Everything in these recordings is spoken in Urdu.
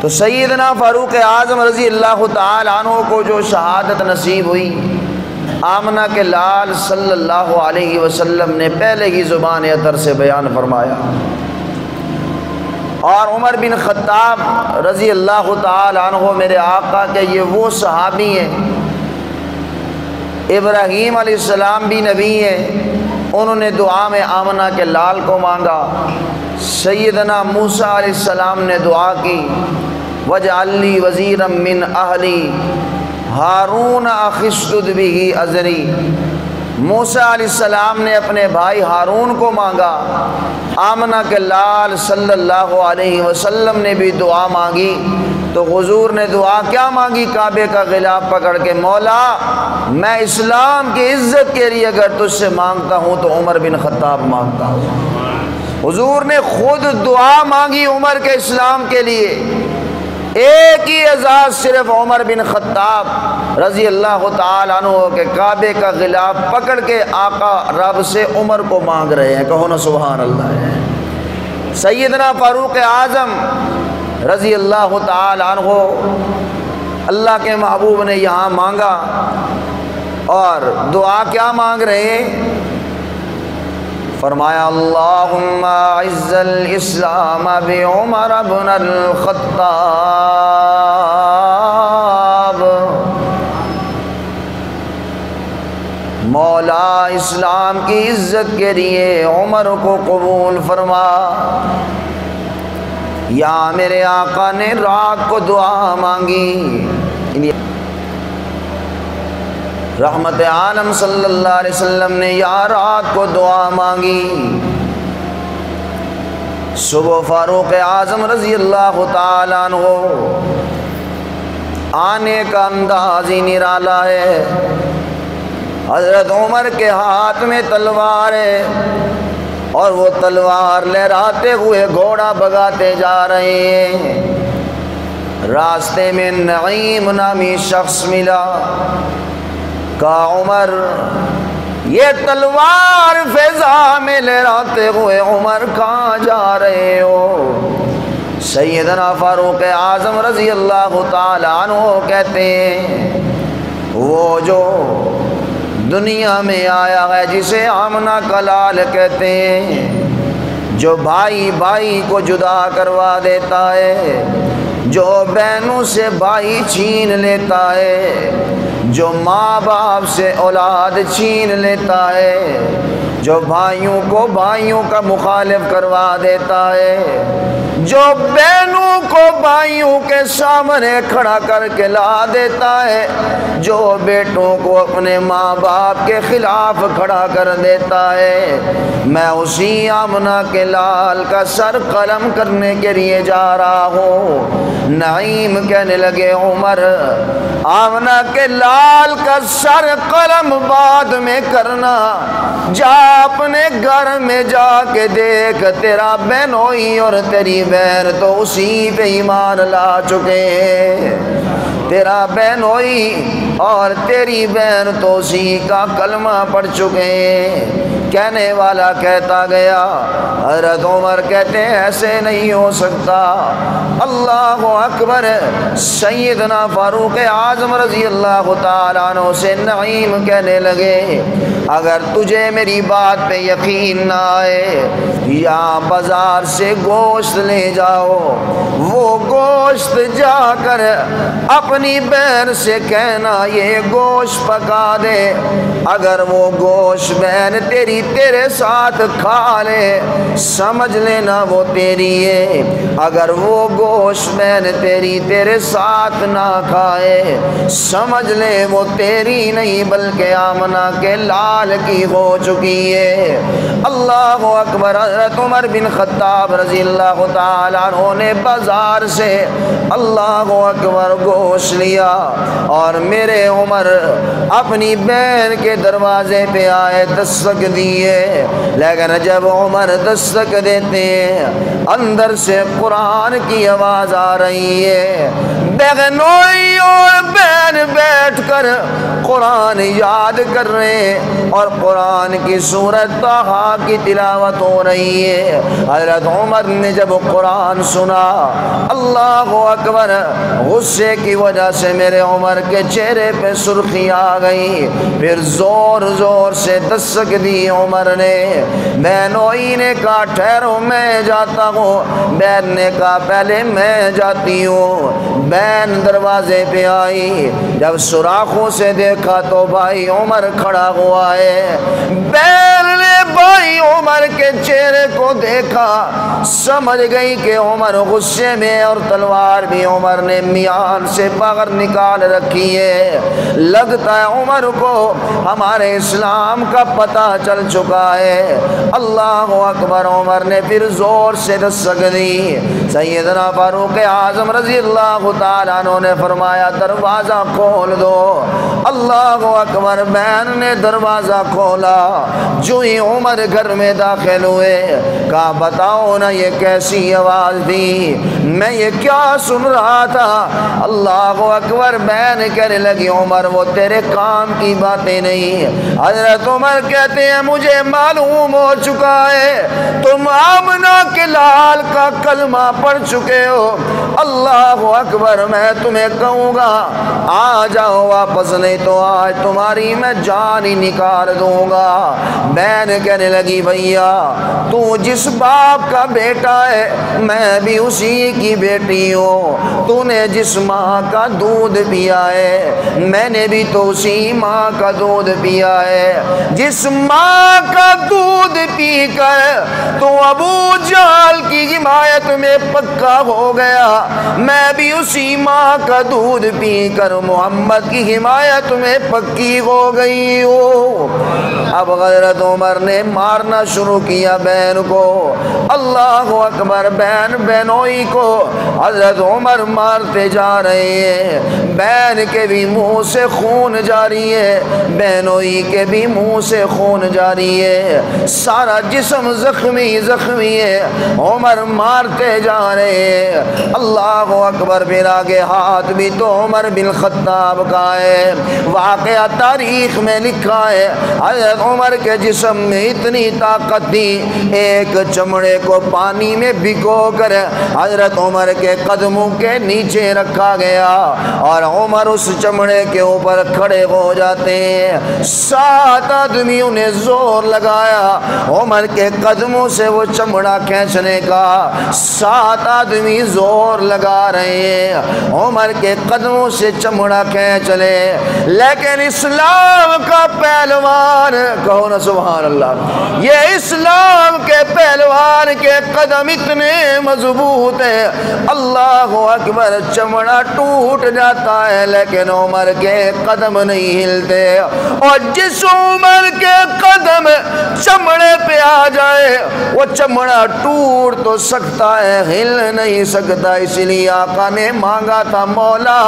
تو سیدنا فاروق اعظم رضی اللہ تعالی عنہ کو جو شہادت نصیب ہوئی، آمنہ کے لال صلی اللہ علیہ وسلم نے پہلے ہی زبان اطہر سے بیان فرمایا، اور عمر بن خطاب رضی اللہ تعالی عنہ میرے آقا کے یہ وہ صحابی ہیں، ابراہیم علیہ السلام بھی نبی ہیں، انہوں نے دعا میں آمنہ کے لال کو مانگا، سیدنا موسیٰ علیہ السلام نے دعا کی وَاجْعَلْ لِي وَزِيرًا مِّنْ أَهْلِي ہارون اخی اشدد بہ اذری، موسیٰ علیہ السلام نے اپنے بھائی ہارون کو مانگا، آمنہ کے لال صلی اللہ علیہ وسلم نے بھی دعا مانگی، تو حضور نے دعا کیا مانگی؟ کعبے کا غلاف پکڑ کے، مولا میں اسلام کی عزت کے لیے اگر تجھ سے مانگتا ہوں تو عمر بن خطاب مانگتا ہوں۔ حضور نے خود دعا مانگی عمر کے اسلام کے لیے، ایک ہی اعزاز صرف عمر بن خطاب رضی اللہ تعالی عنہ کے کعبے کا غلاف پکڑ کے آقا رب سے عمر کو مانگ رہے ہیں، کہو نا سبحان اللہ۔ سیدنا فاروق اعظم رضی اللہ تعالی عنہ، اللہ کے محبوب نے یہاں مانگا، اور دعا کیا مانگ رہے ہیں؟ فرمایا اللہم اعز الاسلام بعمر بن الخطاب، مولا اسلام کی عزت کے لیے عمر کو قبول فرما۔ یا میرے آقا نے رات کو دعا مانگی، رحمت عالم صلی اللہ علیہ وسلم نے یا رات کو دعا مانگی، صبح فاروق اعظم رضی اللہ تعالی عنہ آنے کا انداز ہی نرالا ہے، حضرت عمر کے ہاتھ میں تلوار ہے، اور وہ تلوار لہراتے ہوئے گھوڑا بھگاتے جا رہے ہیں۔ راستے میں نعیم نامی شخص ملا، کہا عمر یہ تلوار فضا میں لہراتے ہوئے عمر کہاں جا رہے ہو؟ سیدنا فاروق اعظم رضی اللہ تعالی عنہ کہتے ہیں وہ جو دنیا میں آیا ہے جسے آمنہ کا لال کہتے ہیں، جو بھائی بھائی کو جدا کروا دیتا ہے، جو بہنوں سے بھائی چھین لیتا ہے، جو ماں باپ سے اولاد چھین لیتا ہے، جو بھائیوں کو بھائیوں کا مخالف کروا دیتا ہے، جو بہنوں کو بھائیوں کے سامنے کھڑا کر کے لا دیتا ہے، جو بیٹوں کو اپنے ماں باپ کے خلاف کھڑا کر دیتا ہے، میں اسی آمنہ کے لال کا سر قلم کرنے کے لیے جا رہا ہوں۔ نعیم کہنے لگے عمر آمنہ کے لال کا سر قلم بعد میں کرنا، جا اپنے گھر میں جا کے دیکھ، تیرا بہنوئی اور تیری بہن تو اسی پہ ایمان لا چکے ہیں، تیرا بہنوئی اور تیری بہن تو اسی کا کلمہ پڑھ چکے ہیں۔ کہنے والا کہتا گیا، حضرت عمر کہتے ہیں ایسے نہیں ہو سکتا، اللہ اکبر۔ سیدنا فاروق اعظم رضی اللہ تعالیٰ عنہ سے نعیم کہنے لگے اگر تجھے میری بات پہ یقین نہ آئے، یا بازار سے گوشت لے جاؤ، وہ گوشت جا کر اپنی بہن سے کہنا یہ گوشت پکا دے، اگر وہ گوشت بہن تیرے ساتھ کھا لے سمجھ لینا وہ تیری ہے، اگر وہ گوشت بہن تیرے ساتھ نہ کھائے سمجھ لے وہ تیری نہیں بلکہ آمنہ کے لال کی ہو چکی ہے۔ اللہ اکبر۔ حضرت عمر بن خطاب رضی اللہ تعالیٰ عنہ نے بازار سے اللہ اکبر گوشت لیا، اور میرے عمر اپنی بہن کے دروازے پہ آئے، دستک دیے، لیکن جب عمر دستک دیتے ہیں اندر سے قرآن کی آواز آ رہی ہے، بہنوئی اور بہن بیٹھ کر قرآن یاد کر رہے ہیں اور قرآن کی سورۃ طٰہٰ کی تلاوت ہو رہی ہے۔ حضرت عمر نے جب قرآن سنا، اللہ اکبر، غصے کی وجہ سے میرے عمر کے چہرے پہ سرخی آ گئی، پھر زور زور سے دستک دی عمر نے۔ بہنوئی نے کہا ٹھہرو میں جاتا ہوں، بہن نے کہا پہلے میں جاتی ہوں۔ بہن دروازے پہ آئی، جب سوراخوں سے دیکھا تو بھائی عمر کھڑا ہوا ہے۔ بہن نے بھائی عمر کے چہرے کو دیکھا، سمجھ گئی کہ عمر غصے میں، اور تلوار بھی عمر نے میان سے باہر نکال رکھی ہے۔ لگتا ہے عمر کو ہمارے اسلام کا پتہ چل چکا ہے۔ اللہ اکبر، عمر نے پھر زور سے دستک دی۔ سیدنا فاروق اعظم رضی اللہ تعالیٰ عنہ نے فرمایا دروازہ کھول دو۔ اللہ اکبر، بہن نے دروازہ کھولا۔ جو ہی عمر گھر میں داخل ہوئے، کہا بتاؤ نا یہ کیسی آواز تھی، میں یہ کیا سن رہا تھا؟ اللہ اکبر، بہن کہنے لگی عمر وہ تیرے کام کی باتیں نہیں۔ حضرت عمر کہتے ہیں مجھے معلوم ہو چکا ہے تم آمنہ کے لال کا کلمہ پڑھ چکے ہو۔ اللہ اکبر، میں تمہیں کہوں گا آ جاؤ واپس، نہیں تو آج تمہاری میں جان ہی نکال دوں گا۔ بہن کہنے لگی بھیا تو جس باپ کا بیٹا ہے میں بھی اسی کی بیٹی ہوں، تو نے جس ماں کا دودھ پیا ہے میں نے بھی تو اسی ماں کا دودھ پیا ہے۔ جس ماں کا دودھ پی کر تو ابو جہل کی حمایت میں پکا ہو گیا، میں بھی اسی ماں کا دودھ پی کر محمد کی حمایت میں پکی ہو گئی ہوں۔ اب حضرت عمر نے مارنا شروع کیا بہن کو۔ اللہ اکبر، بہن بہنوئی کو حضرت عمر مارتے جا رہے ہیں۔ بہن کے بھی منہ سے خون جاری ہے، بہنوئی کے بھی منہ سے خون جاری ہے، سارا جسم زخمی زخمی ہے، عمر مارتے جا رہے ہیں۔ اللہ اکبر، پھر آگے ہاتھ بھی تو عمر بن خطاب کا ہے۔ واقعہ تاریخ میں لکھا ہے حضرت عمر کے جسم میں اتنی طاقت تھی، ایک چمڑے کو پانی میں بھگو کر حضرت عمر کے قدموں کے نیچے رکھا گیا اور عمر اس چمڑے کے اوپر کھڑے ہو جاتے ہیں۔ 7 آدمیوں نے زور لگایا عمر کے قدموں سے وہ چمڑا کھینچنے کا، 7 آدمی زور لگا رہے ہیں عمر کے قدموں سے چمڑا کھینچ لے، لیکن اسلام کا پہلوان، کہو نا سبحان اللہ، یہ اسلام کے پہلوان کے قدم اتنے مضبوط ہیں، اللہ اکبر، چمڑا ٹوٹ جاتا ہے لیکن عمر کے قدم نہیں ہلتے، اور جس عمر کے قدم چمڑے پہ آ جائے وہ چمڑا ٹوٹ تو سکتا ہے، ہل نہیں سکتا۔ اس لیے آقا نے مانگا تھا مولا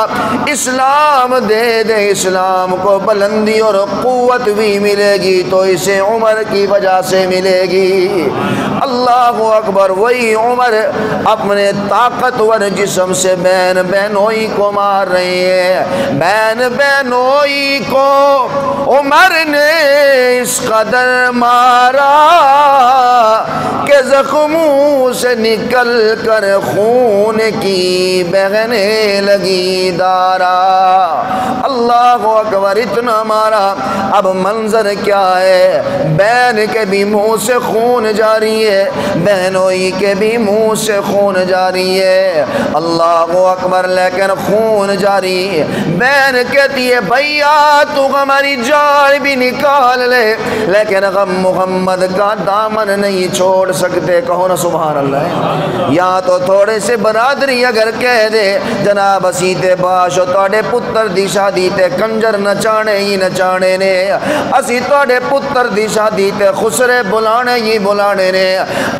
اسلام دے دے، اسلام کو بلندی اور قوت بھی ملے گی تو اسے عمر کی وجہ سے ملے گی۔ اللہ اکبر، وہی عمر اپنے طاقتور جسم سے بہن بہنوئی کو مار رہے ہیں۔ بہن بہنوئی کو عمر نے اس قدر مارا کہ زخموں سے نکل کر خون کی بہنے لگی دارا۔ اللہ اکبر، اتنا مارا، اب منظر کیا ہے، بہن کے بھی منہ سے خون جاری ہے، بہنوئی کے بھی منہ سے خون جاری ہے۔ اللہ اکبر، لیکن خون جاری، بہن کہتی ہے بھیا تو ہماری جان بھی نکال لے لیکن غم محمد کا دامن نہیں چھوڑ سکتے، کہو نا سبحان اللہ۔ یا تو تھوڑے سے برادری اگر کہہ دے جناب اسی تے باشو تواڈے پتر دی شادی تے کنجر نچانے ہی نچانے نے، اسی تواڈے پتر دی شادی تے خسرے بلانے ہی بلانے نے،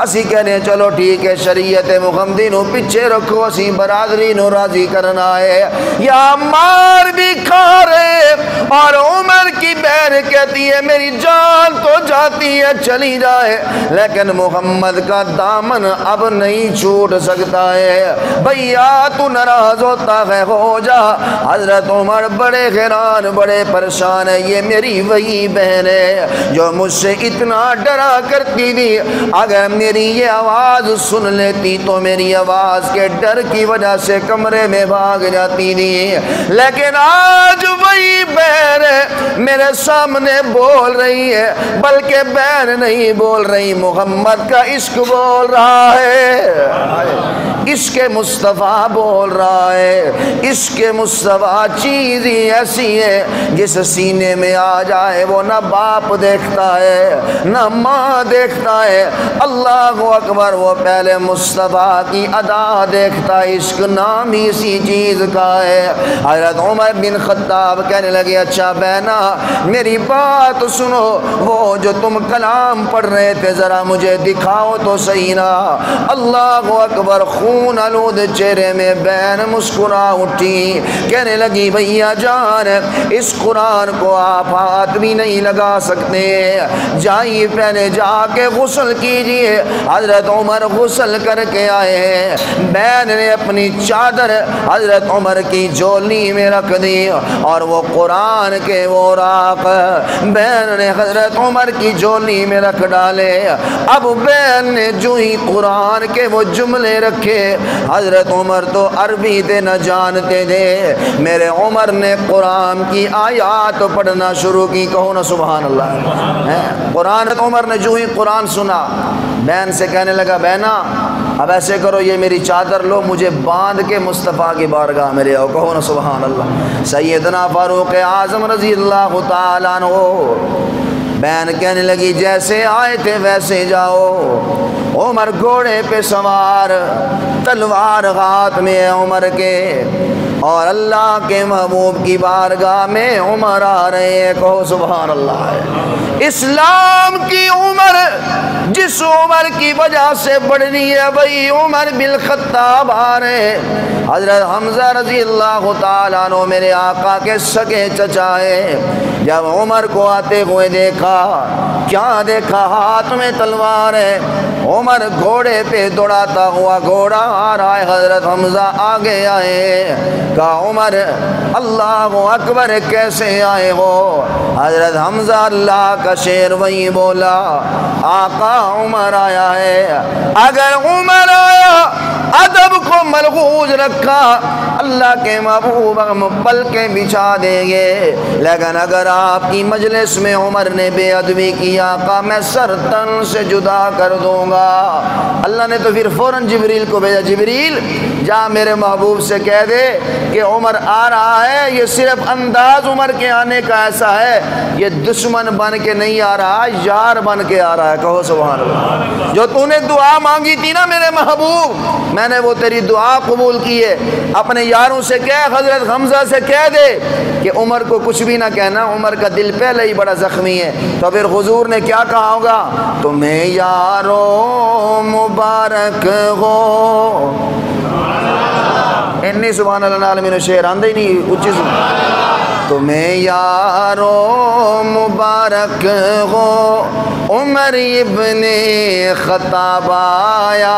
اسی کہنے چلو ٹھیک ہے شریعت محمدی نو پیچھے رکھو اسی برادری نو راضی کرنا ہے یا مار بھی کھا رہے اور عمر کی بہن کہتی ہے میری جان تو جاتی ہے چلی جائے لیکن محمد کا دامن اب نہیں چھوٹ سکتا ہے بھیا تو ناراض ہوتا ہے ہو جا حضرت عمر بڑے حیران بڑے پریشان ہے یہ میری وہی بہن ہے جو مجھ سے اتنا ڈرا کرتی تھی اگر میری یہ آواز سن لیتی تو میری آواز کے ڈر کی وجہ سے کمرے میں بھاگ جاتی تھی لیکن آج وہی بہن میرے سامنے بول رہی ہے بلکہ بہن نہیں بول رہی محمد کا عشق بول رہا ہے عشق مصطفیٰ بول رہا ہے عشق مصطفیٰ چیز ہی ایسی ہے جس سینے میں آ جائے وہ نہ باپ دیکھتا ہے نہ ماں دیکھتا ہے اللہ اکبر وہ پہلے مصطفیٰ کی ادا دیکھتا ہے عشق نام ہی اسی چیز کا ہے حضرت عمر بن خطاب کہنے لگے اچھا بہنا میری بات سنو وہ جو تم کلام پڑھ رہے تھے ذرا مجھے دکھاؤ تو صحیح نا اللہ اکبر خون آلود چہرے میں بہن مسکرا اٹھی کہنے لگی بھیا جان اس قرآن کو آپ ہاتھ بھی نہیں لگا سکتے جائیے پہلے جا کے غسل کیجئے حضرت عمر غسل کر کے آئے ہیں بہن نے اپنی چادر حضرت عمر کی جولی میں رکھ دی اور وہ قرآن کے وہ راق بہن نے حضرت عمر کی جولی میں رکھ ڈالے اب بہن نے جو ہی قرآن کے وہ جملے رکھے حضرت عمر تو عربی دے نہ جانتے تھے میرے عمر نے قرآن کی آیات پڑھنا شروع کی کہو نا سبحان اللہ قرآن عمر نے جو ہی قرآن سنا بہن سے کہنے لگا بہنا اب ایسے کرو یہ میری چادر لو مجھے باندھ کے مصطفیٰ کی بارگاہ میں لے آؤ کہو نا سبحان اللہ سیدنا فاروق اعظم رضی اللہ تعالیٰ عنہ بہن کہنے لگی جیسے آئے تھے ویسے جاؤ عمر گھوڑے پہ سوار تلوار ہاتھ میں ہے عمر کے اور اللہ کے محبوب کی بارگاہ میں عمر آ رہے ہیں کہو سبحان اللہ اسلام کی عمر جس عمر کی وجہ سے بڑھنی ہے وہی عمر بالخطاب آ رہے ہیں حضرت حمزہ رضی اللہ تعالیٰ عنہ میرے آقا کے سگے چچا ہے جب عمر کو آتے ہوئے دیکھا کیا دیکھا ہاتھ میں تلوار ہے عمر گھوڑے پہ دوڑاتا ہوا گھوڑا آ رہا ہے حضرت حمزہ آگے آئے کہا عمر اللہ اکبر کیسے آئے ہو حضرت حمزہ اللہ کا شعر وہی بولا آقا عمر آیا ہے اگر عمر آیا ادب کو ملحوظ رکھا اللہ کے محبوب ہم پلکیں بچھا دیں گے لیکن اگر آپ کی مجلس میں عمر نے بے ادبی کی آقا میں سر تن سے جدا کر دوں گا اللہ نے تو پھر فوراً جبریل کو بھیجا جبریل جا میرے محبوب سے کہہ دے کہ عمر آ رہا ہے یہ صرف انداز عمر کے آنے کا ایسا ہے یہ دشمن بن کے نہیں آ رہا یار بن کے آ رہا ہے کہو سبحان اللہ جو تو نے دعا مانگی تھی نا میرے محبوب میں نے وہ تیری دعا قبول کی ہے اپنے یاروں سے کہہ حضرت حمزہ سے کہہ دے کہ عمر کو کچھ بھی نہ کہنا عمر کا دل پہلے ہی بڑا زخمی ہے تو پھر حضور نے کیا کہا ہوگا تمہیں یارو مبارک ہو انی سبحان اللہ العالمین شعر آندہ ہی نہیں اچھی تمہیں یارو مبارک ہو عمر ابن خطاب آیا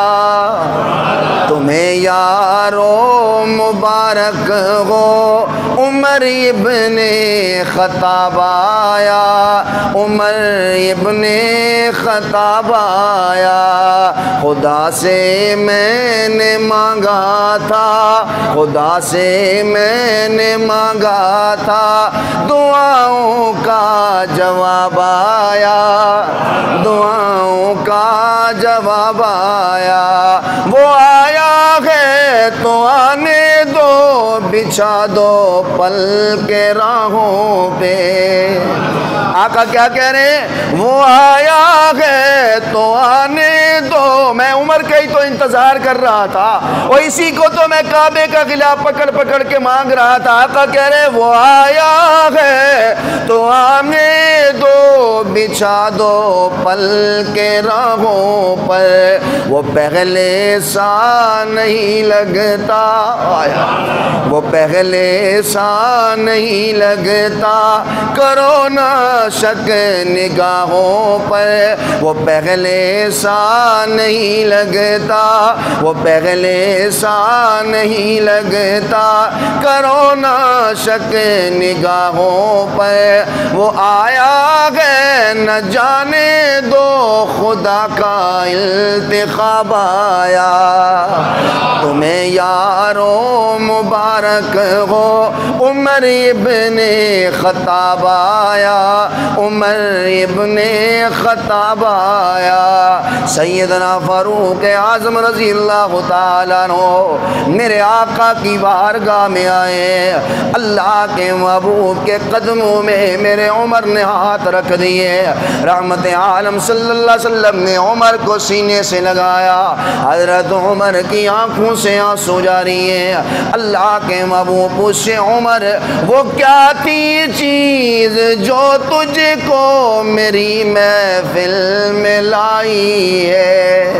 تمہیں یارو مبارک ہو عمر ابن خطاب آیا عمر ابن خطاب آیا خدا سے میں نے مانگا تھا خدا سے میں نے مانگا تھا دعاؤں کا جواب آیا دعاؤں کا جواب آیا وہ آیا ہے تو آنے دو بچھا دو پل کے راہوں پہ۔ آقا کیا کہہ رہے ہیں؟ وہ آیا ہے تو آنے دو، میں عمر کا ہی تو انتظار کر رہا تھا، اور اسی کو تو میں کعبے کا غلاف پکڑ پکڑ کے مانگ رہا تھا۔ آقا کہہ رہے ہیں وہ آیا ہے تو آنے دو، بچھا دو پل کے راہوں پر، وہ پہلے سا نہیں لگتا، وہ پہلے سا نہیں لگتا، کرو نہ شک نگاہوں پر، وہ پہلے سا نہیں لگتا، وہ پہلے سا نہیں لگتا، کرو نہ شک نگاہوں پر، وہ آیا ہے نہ جانے دو خدا کا انتخاب آیا، تمہیں یارو مبارک ہو، عمر ابن خطاب آیا، عمر ابن خطاب آیا۔ سیدنا فاروق اعظم رضی اللہ تعالیٰ عنہ میرے آقا کی بارگاہ میں آئے، اللہ کے محبوب کے قدموں میں میرے عمر نے ہاتھ رکھ دیے، رحمت عالم صلی اللہ علیہ وسلم نے عمر کو سینے سے لگایا، حضرت عمر کی آنکھوں سے آنسو جاری ہیں۔ اللہ کے محبوب پوچھے عمر وہ کیا تھی چیز جو تجھ کو میری محفل میں لائی ہے،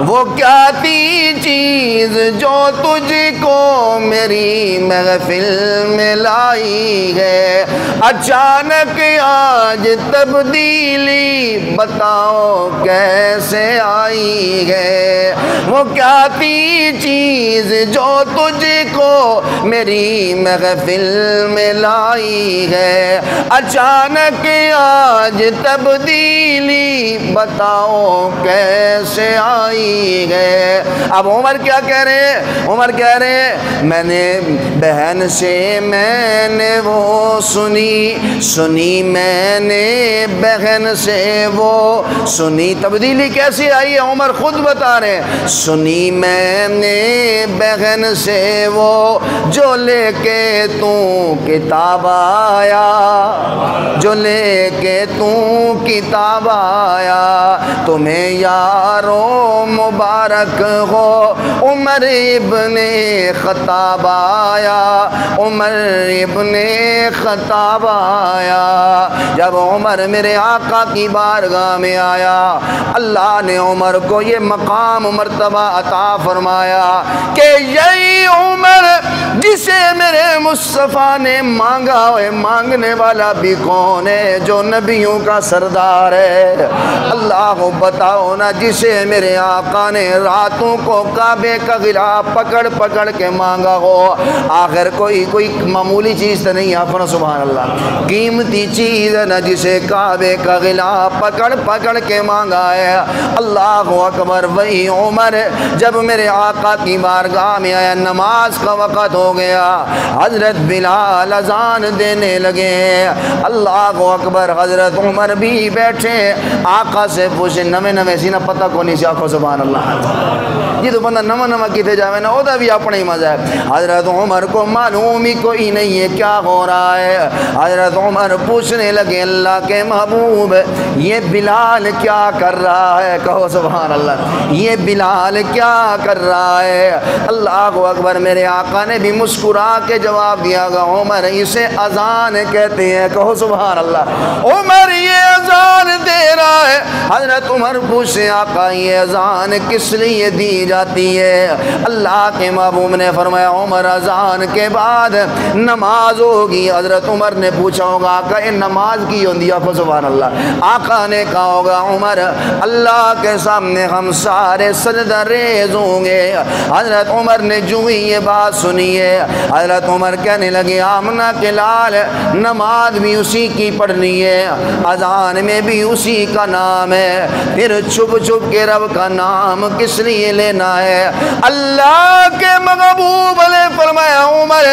وہ کیا تھی چیز جو تجھ کو میری محفل میں لائی ہے، اچانک آج تبدیلی بتاؤ کیسے آئی ہے، وہ کیا تھی چیز جو تجھ کو میری محفل میں لائی ہے، اچانک آج تبدیلی بتاؤ کیسے آئی ہے۔ اب عمر کیا کہہ رہے ہیں؟ عمر کہہ رہے ہیں میں نے بہن سے میں نے وہ سنی میں نے بہن سے وہ سنی، تبدیلی کیسی آئی ہے عمر خود بتا رہے ہیں، سنی میں نے بہن سے وہ جو لے کے تو کتاب آیا، جو لے کے تو کتاب آیا، تمہیں یارو مبارک ہو، عمر ابن خطاب آیا، عمر ابن خطاب آیا۔ جب عمر میرے آقا کی بارگاہ میں آیا، اللہ نے عمر کو یہ مقام مرتبہ عطا فرمایا کہ یہی عمر جسے میرے مصطفیٰ نے مانگا ہے، مانگنے والا بھی کون ہے؟ جو نبیوں کا سردار ہے۔ اللہ کو بتاؤ نا، جسے میرے آقا نے راتوں کو کعبے کا غلاف پکڑ پکڑ کے مانگا ہو، آخر کوئی معمولی چیز تو نہیں، اپنا سبحان اللہ قیمتی چیز ہے نا، جسے کعبے کا غلاف پکڑ پکڑ کے مانگا ہے۔ اللہ اکبر۔ وہی عمر جب میرے آقا کی بارگاہ میں آیا، نماز کا وقت ہو گیا، حضرت بلال اذان دینے لگے، اللہ اکبر۔ حضرت عمر بھی بیٹھے، آقا سے پوچھے نویں سی نہ پتہ کو نہیں سی، آخو سبحان اللہ، یہ تو بندہ نواں کتے جاوے نا، وہ بھی اپنا ہی مزہ ہے۔ حضرت عمر کو معلوم ہی کوئی نہیں ہے کیا ہو رہا ہے۔ حضرت عمر پوچھنے لگے اللہ کے محبوب یہ بلال کیا کر رہا ہے؟ کہو سبحان اللہ، یہ بلال کیا کر رہا ہے؟ اللہ اکبر۔ میرے آقا نے بھی مسکرا کے جواب دیا گا عمر اسے اذان کہتے ہیں، کہو سبحان اللہ، عمر یہ اذان دے رہا ہے۔ حضرت عمر پوچھے آقا یہ اذان کس لیے دی جاتی ہے؟ اللہ کے محبوب نے فرمایا عمر اذان کے بعد نماز ہوگی۔ حضرت عمر نے پوچھا ہوگا آقا یہ نماز کی ہوندی ہے؟ سبحان اللہ۔ آقا نے کہا ہوگا عمر اللہ کے سامنے ہم سارے سجدہ ریز ہوں گے۔ حضرت عمر نے جو ہی یہ بات سنی ہے، حضرت عمر کہنے لگے آمنہ کے لال نماز بھی اسی کی پڑھنی ہے، اذان میں بھی اسی کا نام ہے، پھر چھپ چھپ کے رب کا نام کس لیے لینا ہے؟ اللہ کے محبوب نے فرمایا عمر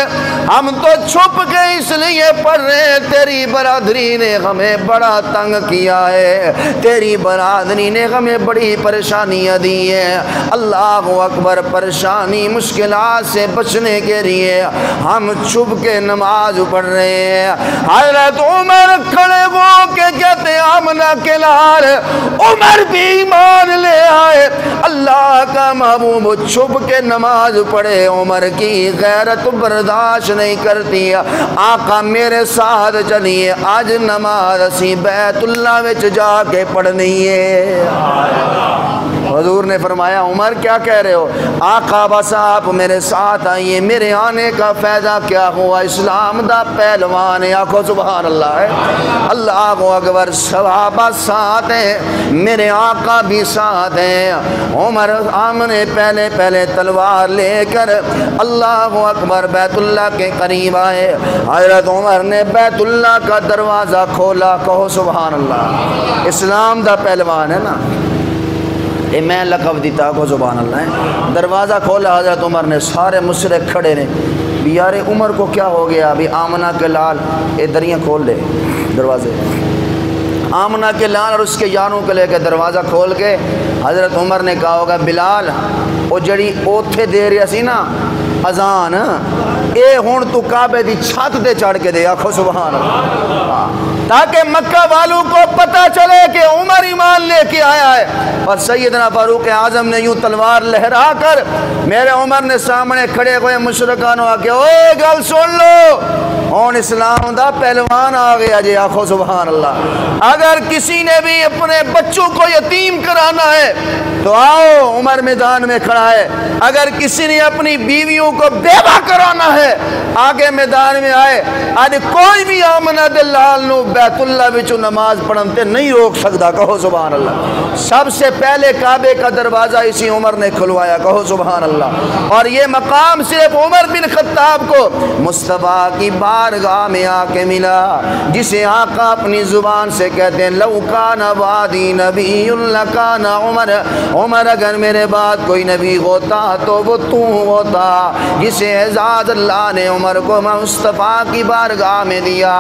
ہم تو چھپ کے اس لیے پڑھ رہے ہیں، تیری برادری نے ہمیں بڑا تنگ کیا ہے، تیری برادری نے ہمیں بڑی پریشانیاں دی ہیں۔ اللہ اکبر، پریشانی مشکلات سے بچنے کے لیے ہم چھپ کے نماز پڑھ رہے ہیں۔ حضرت عمر کھڑے ہو کے کہتے ہیں آمنہ کے لال، عمر بھی ایمان لے آئے۔ اللہ کا محبوب چھپ کے نماز پڑھے، عمر کی غیرت برداشت نہیں کرتی۔ آقا میرے ساتھ چلیے، آج نماز اسی بیت اللہ وچ جا کے پڑھنی ہے۔ حضور نے فرمایا عمر کیا کہہ رہے ہو؟ آقا بس آپ میرے ساتھ آئیے، میرے آنے کا فائدہ کیا ہوا؟ اسلام دا پہلوان ہے، آخو سبحان اللہ ہے۔ اللہ اکبر، صحابہ ساتھ ہیں، میرے آقا بھی ساتھ ہیں۔ عمر آمنے پہلے تلوار لے کر اللہ اکبر بیت اللہ کے قریب آئے۔ حضرت عمر نے بیت اللہ کا دروازہ کھولا، کہو سبحان اللہ۔ اسلام دا پہلوان ہے نا، اے میں لقب دیتا کو سبحان اللہ ہے۔ دروازہ کھولا حضرت عمر نے، سارے مشرک کھڑے نے، یار عمر کو کیا ہو گیا؟ ابھی آمنہ کے لال اے دریاں کھول لے دروازے، آمنہ کے لال اور اس کے یاروں کو لے کے دروازہ کھول کے حضرت عمر نے کہا ہوگا بلال وہ جڑی اوتھے دے رہی سی نا اذان، اے ہون تو کعبے دی چھت دے چڑھ کے دے، آخو سبحان اللہ، تاکہ مکہ والوں کو پتہ چلے کہ عمر ایمان لے کے آیا ہے۔ اور سیدنا فاروق اعظم نے یوں تلوار لہرا کر میرے عمر نے سامنے کھڑے ہوئے مشرکانوں آ کے اوے گل سن لو، ہون اسلام دا پہلوان آ گیا جی، آخو سبحان اللہ۔ اگر کسی نے بھی اپنے بچوں کو یتیم کرانا ہے تو آؤ، عمر میدان میں کھڑا ہے۔ اگر کسی نے اپنی بیویوں کو بیوہ کرانا ہے آگے میدان میں آئے۔ آج کوئی بھی آمنہ دلال نو بیت اللہ وچ نماز پڑھنتے نہیں روک سکتا، کہو سبحان اللہ۔ سب سے پہلے کعبے کا دروازہ اسی عمر نے کھلوایا، کہو سبحان اللہ۔ اور یہ مقام صرف عمر بن خطاب کو مصطفیٰ کی بارگاہ میں آ کے ملا، جسے آقا اپنی زبان سے کہتے ہیں لو کان وعدی نبی لکان عمر، عمر اگر میرے بعد کوئی نبی ہوتا تو وہ تو ہوتا۔ جسے اعزاز اللہ نے عمر کو مصطفیٰ کی بارگاہ میں دیا۔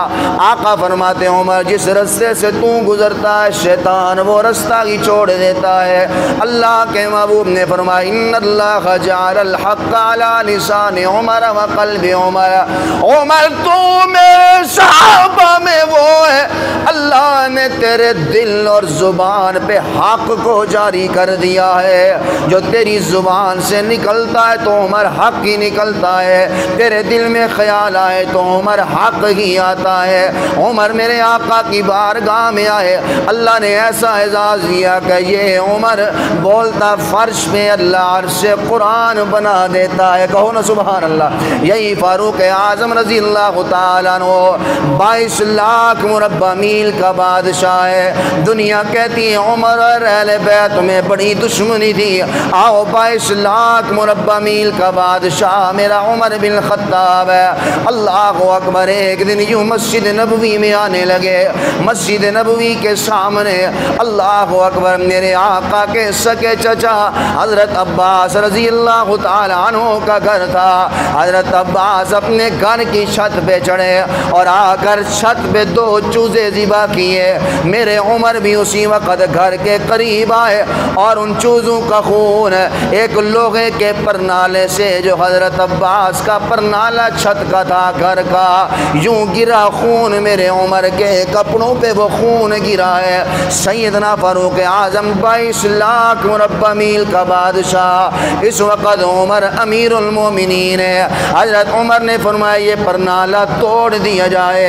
آقا فرماتے ہیں عمر جس رستے سے تو گزرتا ہے شیطان وہ رستہ ہی چھوڑ دیتا ہے۔ اللہ کے محبوب نے فرمایا ان اللہ جعل الحق علی لسان عمر و قلب عمر، عمر تو میرے صحابہ میں وہ ہے اللہ نے تیرے دل اور زبان پہ حق کو جاری کر دیا ہے۔ جو تیری زبان سے نکلتا ہے تو عمر حق ہی نکلتا ہے، تیرے دل میں خیال آئے تو عمر حق ہی آتا ہے۔ عمر میرے آقا کی بارگاہ میں آئے، اللہ نے ایسا اعزاز دیا کہ یہ عمر بولتا فرش میں اللہ عرش قرآن بنا دیتا ہے، کہو نا سبحان اللہ۔ یہی فاروق اعظم رضی اللہ تعالیٰ عنہ 22 لاکھ مربع میل کا بادشاہ ہے۔ دنیا کہتی ہے عمر اور اہل بیت میں بڑی دشمنی تھی، آؤ 22 لاکھ مربع میل کا بادشاہ میرا عمر بن خطاب ہے۔ اللہ اکبر، ایک دن یوں مسجد نبوی میں آنے لگے، مسجد نبوی کے سامنے اللہ اکبر میرے آقا کے سکے چچا حضرت عباس رضی اللہ تعالی عنہ کا گھر تھا۔ حضرت عباس اپنے گھر کی چھت پہ چڑھے اور آ کر چھت پہ 2 چوزے ذبح کیے۔ میرے عمر بھی اسی وقت گھر کے قریب آئے اور ان چوزوں کا خون ایک لوہے کے پرنالے سے جو حضرت عباس کا پرنالہ چھت کا تھا گھر کا یوں گرا، خون میرے عمر کے کپڑوں پہ وہ خون گرا ہے۔ سیدنا فاروق اعظم 22 لاکھ مربع میل کا بادشاہ، اس وقت عمر امیر المومنین ہے۔ حضرت عمر نے فرمایا یہ پرنالہ توڑ دیا جائے،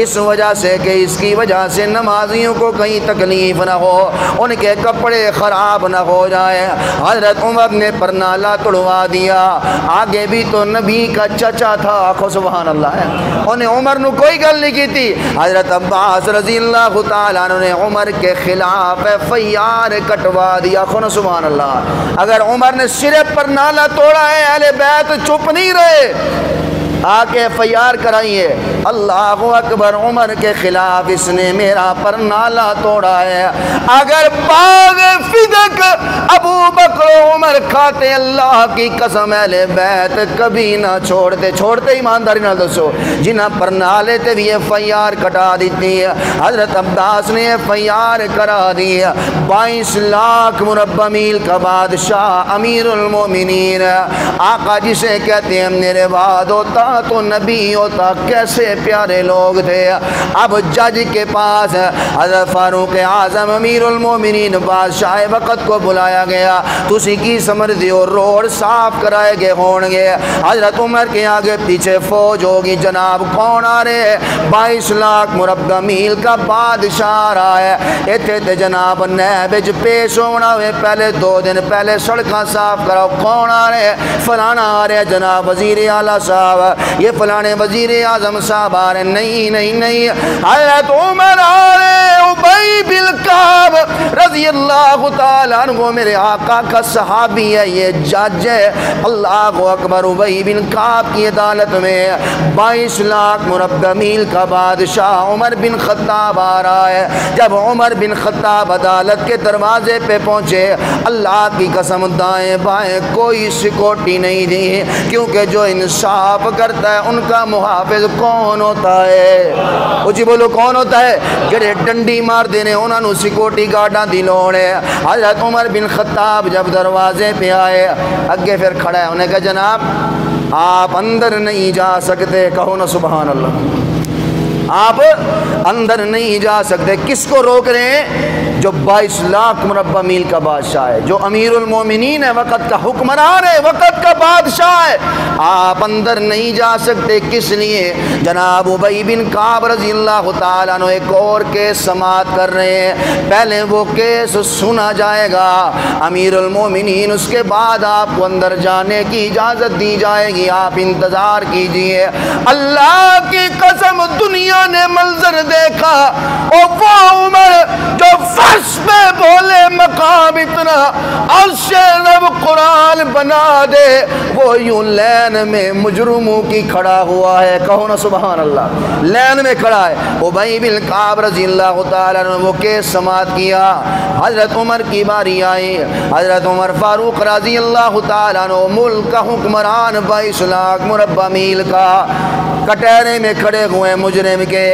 اس وجہ سے کہ اس کی وجہ سے نمازیوں کو کہیں تکلیف نہ ہو، ان کے کپڑے خراب نہ ہو جائے۔ حضرت عمر نے پرنالہ توڑوا دیا۔ آگے بھی تو نبی کا چچا تھا، آخو سبحان اللہ ہے، انہیں عمر نے کوئی گل نہیں کی تھی۔ حضرت عباس رضی اللہ تعالیٰ عنہ نے عمر کے خلاف فیار کٹوا دیا، آخو نا سبحان اللہ۔ اگر عمر نے صرف پرنالہ توڑا ہے اہل بیت چپ نہیں رہے، آ کے فیار کرائیے اللہ اکبر، عمر کے خلاف اس نے میرا پرنالہ توڑا ہے۔ اگر باغ فدق ابو ابو بکر و عمر کھاتے اللہ کی قسم اہل بیت کبھی نہ چھوڑتے ایمانداری نہ دسو جنہ پر نالے تے بھی ایف آئی آر کٹا دیتی ہے حضرت عباس نے ایف آئی آر کرا دی 22 لاکھ مربع میل کا بادشاہ امیر المومنین آقا جسے کہتے ہیں میرے بعد ہوتا تو نبی ہوتا کیسے پیارے لوگ تھے اب جج کے پاس حضرت فاروق اعظم امیر المومنین بادشاہ وقت کو بلایا گیا تسی کی سمجھ دیو روڈ صاف کرائے گے ہون گے حضرت عمر کے آگے پیچھے فوج ہوگی جناب کون آ رہے 22 لاکھ مربع میل کا بادشاہ رہا ہے ایتھے تے جناب نیب وچ پیش ہونا ہوئے پہلے 2 دن پہلے سڑکاں صاف کراؤ کون آ رہے فلانا آ رہے جناب وزیر اعلیٰ صاحب یہ فلانے وزیر اعظم صاحب آ رہے نہیں حضرت عمر آ رہے ابی بن کعب رضی اللہ تعالیٰ عنہ میرے آقا کا صحابی ہے یہ جج ہے اللہ اکبر ابی بن کعب کی عدالت میں 22 لاکھ مربع میل کا بادشاہ عمر بن خطاب آ رہا ہے جب عمر بن خطاب عدالت کے دروازے پہ پہنچے اللہ کی قسم دائیں بائیں کوئی سیکورٹی نہیں دی کیونکہ جو انصاف کرتا ہے ان کا محافظ کون ہوتا ہے جی بولو کون ہوتا ہے جڑے ڈنڈی مار دینے انہوں نے سیکورٹی گارڈاں دی لوڑ ہے حضرت عمر بن خطاب جب دروازے پہ آئے اگے پھر کھڑا ہے انہیں کہا جناب آپ اندر نہیں جا سکتے کہو نا سبحان اللہ آپ اندر نہیں جا سکتے کس کو روک رہے ہیں جو 22 لاکھ مربع میل کا بادشاہ ہے جو امیر المومنین ہے وقت کا حکمران ہے وقت کا بادشاہ ہے آپ اندر نہیں جا سکتے کس لیے جناب ابی بن کعب رضی اللہ تعالیٰ عنہ ایک اور کیس سماعت کر رہے ہیں پہلے وہ کیس سنا جائے گا امیر المومنین اس کے بعد آپ کو اندر جانے کی اجازت دی جائے گی آپ انتظار کیجئے اللہ کی قسم دنیا نے منظر دیکھا اور وہ عمر جو فرش پہ بولے مقام اتنا عرش رب قرآن بنا دے وہ یوں لین میں مجرموں کی کھڑا ہوا ہے کہو نا سبحان اللہ لین میں کھڑا ہے ابی بن کعب رضی اللہ تعالیٰ نے وہ کیس سماعت کیا حضرت عمر کی باری آئی حضرت عمر فاروق رضی اللہ تعالیٰ نے ملک کا حکمران 22 لاکھ مربع میل کا کٹہرے میں کھڑے ہوئے مجرم کے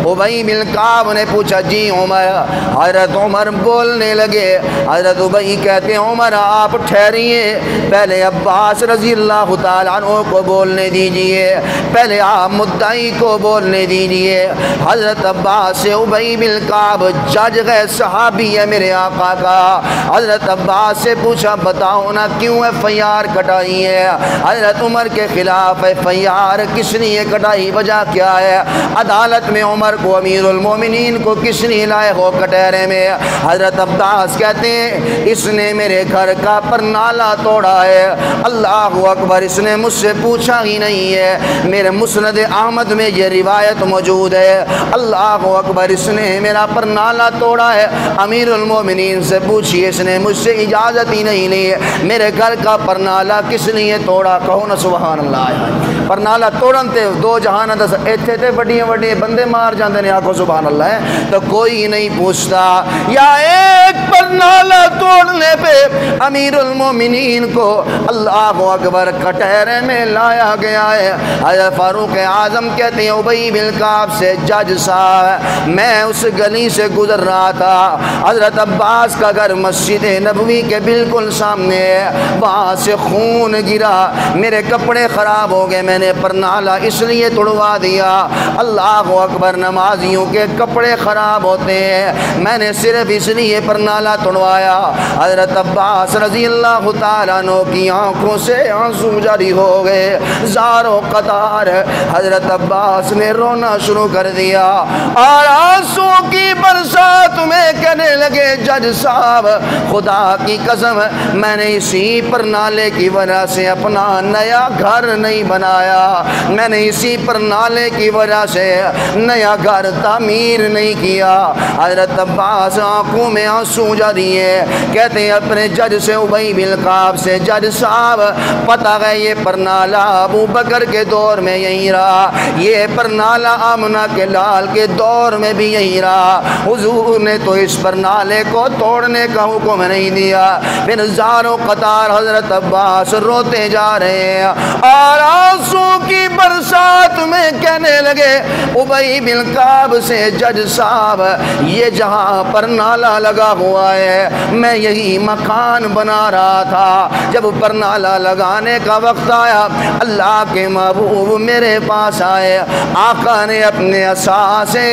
ابی بن کعب نے پوچھا جی عمر حضرت عمر بولنے لگے حضرت ابی کہتے ہیں عمر آپ ٹھہریے پہلے عباس رضی اللہ تعالیٰ عنہ کو بولنے دیجئے پہلے آپ مدعی کو بولنے دیجئے حضرت عباس سے ابی بن کعب جج گئے صحابی ہے میرے آقا کا حضرت عباس سے پوچھا بتاؤ نا کیوں ایف آئی آر کٹائی ہے حضرت عمر کے خلاف ایف آئی آر کس نے کٹائی وجہ کیا ہے عدالت میں عمر کو امیر المومنین کو کس نے لائے ہو کٹہرے میں حضرت عباس کہتے ہیں اس نے میرے گھر کا پرنالا توڑا ہے اللہ اکبر اس نے مجھ سے پوچھا ہی نہیں ہے میرے مسند احمد میں یہ روایت موجود ہے اللہ اکبر اس نے میرا پرنالا توڑا ہے امیر المومنین سے پوچھئے اس نے مجھ سے اجازت ہی نہیں لی میرے گھر کا پرنالا کس نے توڑا کہو نا سبحان اللہ پرنالا توڑن تے 2 جہان دس ایتھے تے بڑی بندے مار جاندے نے آکھو سبحان اللہ ہے تو کوئی نہیں پوچھتا یا ایک پرنالا توڑنے پہ امیر المومنین کو اللہ اکبر کٹہرے میں لایا گیا ہے حضرت فاروق اعظم کہتے ہیں ابی بن کعب سے جج صاحب میں اس گلی سے گزر رہا تھا حضرت عباس کا گھر مسجد نبوی کے بالکل سامنے ہے وہاں سے خون گرا میرے کپڑے خراب ہو گئے میں نے پرنالا اس لیے توڑوا دیا اللہ اکبر نمازیوں کے کپڑے خراب ہوتے ہیں میں نے صرف اس لیے پرنالا توڑوایا حضرت عباس رضی اللہ تعالیٰ عنہ کی آنکھوں سے آنسو جاری ہو گئے زار و قطار حضرت عباس نے رونا شروع کر دیا اور آنسو کی برسات میں کہنے لگے جج صاحب خدا کی قسم میں نے اسی پرنالے کی وجہ سے اپنا نیا گھر نہیں بنایا میں نے اسی پرنالے کی وجہ سے نیا گھر تعمیر نہیں کیا حضرت عباس آنکھوں میں آنسو جاری ہے کہتے ہیں اپنے جج سے ابی بن کعب سے جج صاحب پتہ ہے یہ پرنالہ ابو بکر کے دور میں یہی رہا، یہ پرنالہ آمنہ کے لال کے دور میں بھی یہی رہا۔ حضور نے تو اس پرنالے کو توڑنے کا حکم نہیں دیا۔ پھر زاروں قطار حضرت عباس روتے جا رہے ہیں اور آنسو کی برسات میں کہنے لگے ابی بن کعب سے، جج صاحب یہ جہاں پرنالہ لگا ہوا ہے میں یہی مکان بنا رہا تھا، جب پرنالہ لگانے کا وقت آیا اللہ کے محبوب میرے پاس آئے، آقا نے اپنے عصا سے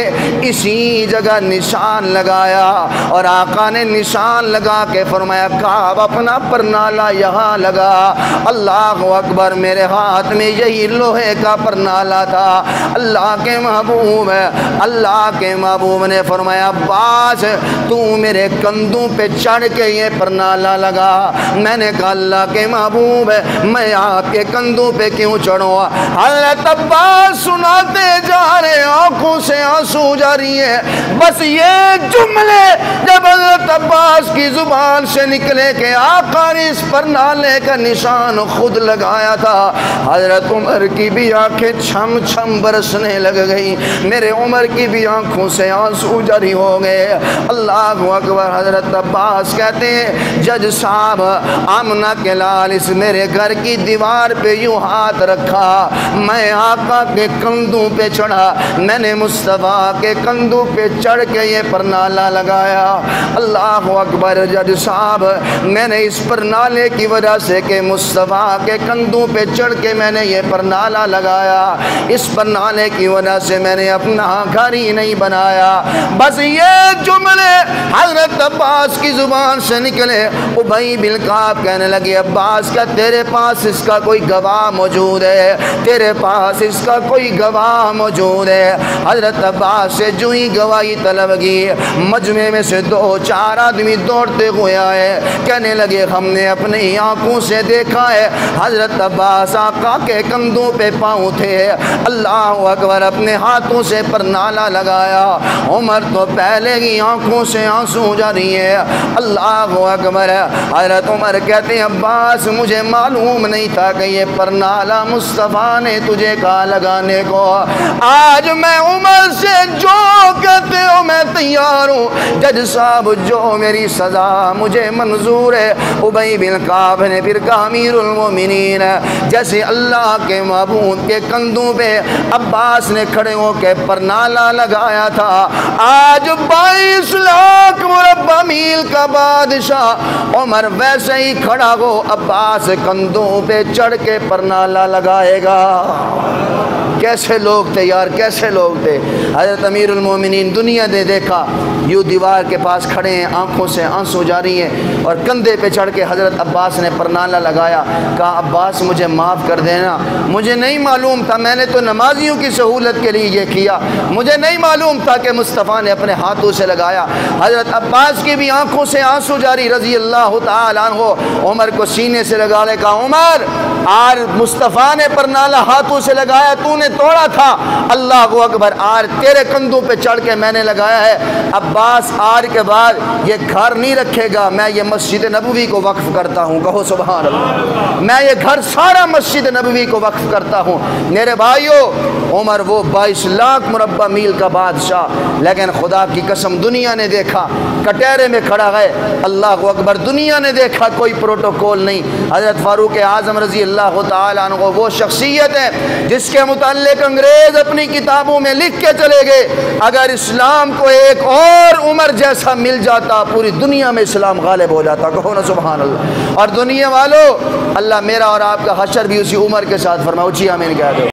اسی جگہ نشان لگایا اور آقا نے نشان لگا کے فرمایا کعب اپنا پرنالہ یہاں لگا۔ اللہ اکبر، میرے ہاتھ میں یہی لوہے کا پرنالہ تھا۔ اللہ کے محبوب ہے، اللہ کے محبوب نے فرمایا عباس تو میرے کندھوں پہ چڑھ کے یہ پرنالہ لگا۔ میں نے کہا اللہ کے محبوب ہے میں آپ کے کندھوں پہ کیوں چڑھوں؟ حضرت عباس سناتے جا رہے، آنکھوں سے آنسو جاری ہے۔ بس یہ جملے جب حضرت عباس کی زبان سے نکلے کہ آقا نے اس پرنالے کا نشان خود لگایا تھا، حضرت عمر کی بھی آنکھیں چھم چھم برسنے لگ گئی، میرے عمر کی بھی آنکھوں سے آنسو جاری ہو گئے۔ اللہ اکبر۔ حضرت عباس کہتے ہیں جج صاحب آمنہ کے لال اس میرے گھر کی دیوار پہ یوں ہاتھ رکھا، میں آقا کے کندھوں پہ چڑھا، میں نے مصطفیٰ کے کندھوں پہ چڑھ کے یہ پرنالہ لگایا۔ اللہ اکبر۔ جج صاحب میں نے اس پرنالے کی وجہ سے کہ مصطفیٰ کے کندھوں پہ چڑھ کے میں نے یہ پرنالہ لگایا، اس پرنالے کی وجہ سے میں نے اپنا گھر ہی نہیں بنایا۔ بس یہ جملے حضرت عباس کی زبان سے نکلے، ابی بن کعب کہنے لگے عباس کیا تیرے پاس اس کا کوئی گواہ موجود ہے؟ تیرے پاس اس کا کوئی گواہ موجود ہے؟ حضرت عباس سے جو ہی گواہی طلب کی، مجمع میں سے 2-4 آدمی دوڑتے ہوئے آئے، کہنے لگے ہم نے اپنی آنکھوں سے دیکھا ہے حضرت عباس آقا کے کندھوں پہ پاؤں تھے۔ اللہ اکبر۔ اپنے ہاتھوں سے پرنالہ لگایا۔ عمر تو پہلے ہی آنکھوں سے آنسو جاری ہے۔ اللہ اکبر۔ حضرت عمر کہتے ہیں عباس مجھے معلوم نہیں تھا کہ یہ پرنالہ مصطفیٰ نے تجھے کہا لگانے کو، آج میں عمر سے جو کہتے ہو میں تیار ہوں، جج صاحب جو میری سزا مجھے منظور ہے۔ ابی بن کعب نے پھر کہا امیر المومنین جیسے اللہ کے محبوب کے کندھوں پہ عباس نے کھڑے ہو کے پرنالہ لگایا تھا، آج 22 لاکھ مربع میل کا بادشاہ عمر ویسے ہی کھڑا ہو عباس کندھوں پہ چڑھ کے پرنالہ لگائے گا۔ کیسے لوگ تھے یار، کیسے لوگ تھے۔ حضرت امیر المومنین دنیا نے دیکھا یوں دیوار کے پاس کھڑے ہیں، آنکھوں سے آنسو جاری ہیں، اور کندھے پہ چڑھ کے حضرت عباس نے پرنالہ لگایا۔ کہا عباس مجھے معاف کر دینا، مجھے نہیں معلوم تھا، میں نے تو نمازیوں کی سہولت کے لیے یہ کیا، مجھے نہیں معلوم تھا کہ مصطفیٰ نے اپنے ہاتھوں سے لگایا۔ حضرت عباس کی بھی آنکھوں سے آنسو جاری رضی اللہ تعالیٰ عنہ، عمر کو سینے سے لگا لے کہا عمر آج مصطفیٰ نے پرنالہ ہاتھوں سے لگایا، تو نے توڑا تھا، اللہ اکبر، آج تیرے کندھوں پہ چڑھ کے میں نے لگایا ہے۔ عباس آج کے بعد یہ گھر نہیں رکھے گا، میں یہ مسجد نبوی کو وقف کرتا ہوں، کہو سبحان اللہ، میں یہ گھر سارا مسجد نبوی کو وقف کرتا ہوں۔ میرے بھائیو عمر وہ 22 لاکھ مربع میل کا بادشاہ، لیکن خدا کی قسم دنیا نے دیکھا کٹہرے میں کھڑا ہے، اللہ اکبر، دنیا نے دیکھا کوئی پروٹوکول نہیں۔ حضرت فاروق اعظم رضی اللہ تعالیٰ عنہ وہ شخصیت ہے جس کے متعلق انگریز اپنی کتابوں میں لکھ کے چلے گئے اگر اسلام کو ایک اور عمر جیسا مل جاتا پوری دنیا میں اسلام غالب ہو جاتا، کہو نا سبحان اللہ۔ اور دنیا والو اللہ میرا اور آپ کا حشر بھی اسی عمر کے ساتھ فرماؤ، جی آمین کہہ دو۔